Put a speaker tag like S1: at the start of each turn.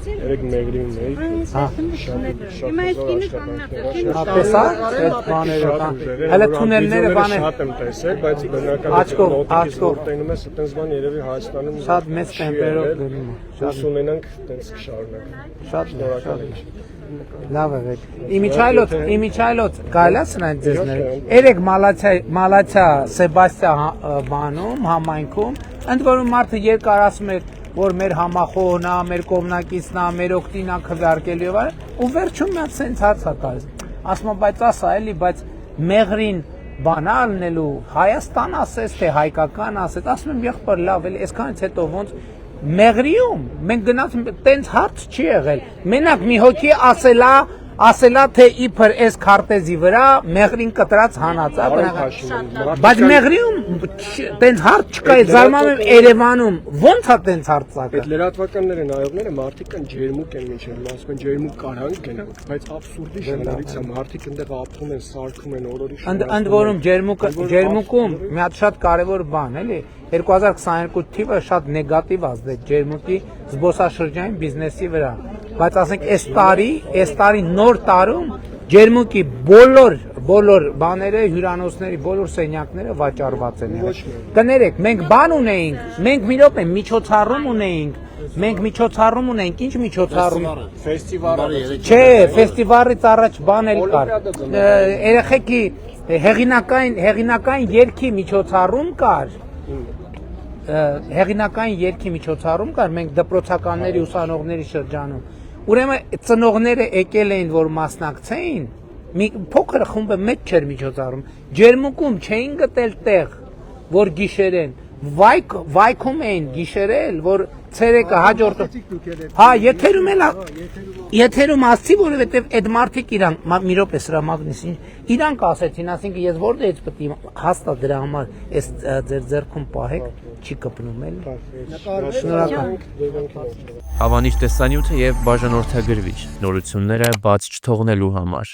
S1: Երեք մեգրին էի։
S2: Տեսա այդ բաները կան։ Հələ թունելները բաներ։
S1: Շատ եմ տեսել, բայց բնականաբար նոտիկից ես այտենց բան երևի Հայաստանում
S2: շատ մեծ տեմպերով գնում է։
S1: Շատ ունենանք այտենց կշարունակենք։
S2: Շատ
S1: շնորհակալ եմ։
S2: Լավ է։ Իմիջայլոց կարելի է սրանց ձեզներ։ Երեք մալացա Սեբաստիա բանում, համայնքում, ընդ որում մարդը երկար ասում էր, որ մեր համախոհն է, մեր կողմնակիցն է, մեր օգտին է քվեարկելու եւ այլն, ու վերջում նա սենց հարց է տալիս։ Ասում եմ, բայց ասա էլի, բայց մեղրին բանալ լինելու Հայաստան ասես թե հայկական ասես, ասում եմ եղբայր լավ էլի, այսքանից հետո ոնց մեղրիում մենք գնացում տենց հարց չի եղել։ Մենակ մի հոգի ասելա թե իբր այս քարտեզի վրա մեղրին կտրած հանած է, բայց մեղրիում տենց հարց չկա, զարմանում եմ Երևանում ոնց է տենց հարցակը։
S1: Այդ լրատվականները նայողները մարդիկ կան ջերմուկ են մինչև ասում են ջերմուկ կարանք են, բայց абսուրդի շնորհիվ է մարդիկ այնտեղ ապրում են, սարքում են օրորի շնորհիվ։
S2: Ընդ որում ջերմուկում մի հատ շատ կարևոր բան էլի 2022 թիվը շատ նեգատիվ ազդեց ջերմուկի զբոսաշրջային բիզնեսի վրա, բայց ասենք այս տարի նոր տարում ջերմուկի բոլոր բաները, հյուրանոցների բոլոր սենյակները վաճառված են եղել։ Կներեք, մենք բան ունեինք, մենք մի րոպե միջոցառում ունեինք, ինչ միջոցառում։
S1: Ֆեստիվալը։
S2: Չէ, ֆեստիվալից առաջ բան էլ կար։ Երեխեքի հեղինակային երգի միջոցառում կար։ Մենք դպրոցականների ուսանողների շրջանում։ Ուրեմն ծնողները եկել էին, որ մասնակցեին, մի փոքր խումբը մեծ չէր միջոցառում։ Ջերմուկում չէին գտել տեղ, որ գիշերեն, վայքում էին գիշերել, որ ցերեկը հաջորդը։ Հա, եթերում ասցի, որովհետև այդ մարդիկ իրանք, մի րոպե սրա մագնիսին, իրանք ասեցին, ասինքն ես որտեղից պետք է հաստատ դրա համար այս ձեր ձեռքում պահեք, չի կպնում էլի։ Շնորհակալ։
S3: Հավանիչ տեսանյութը եւ բաժանորդագրվիչ նորությունները բաց չթողնելու համար։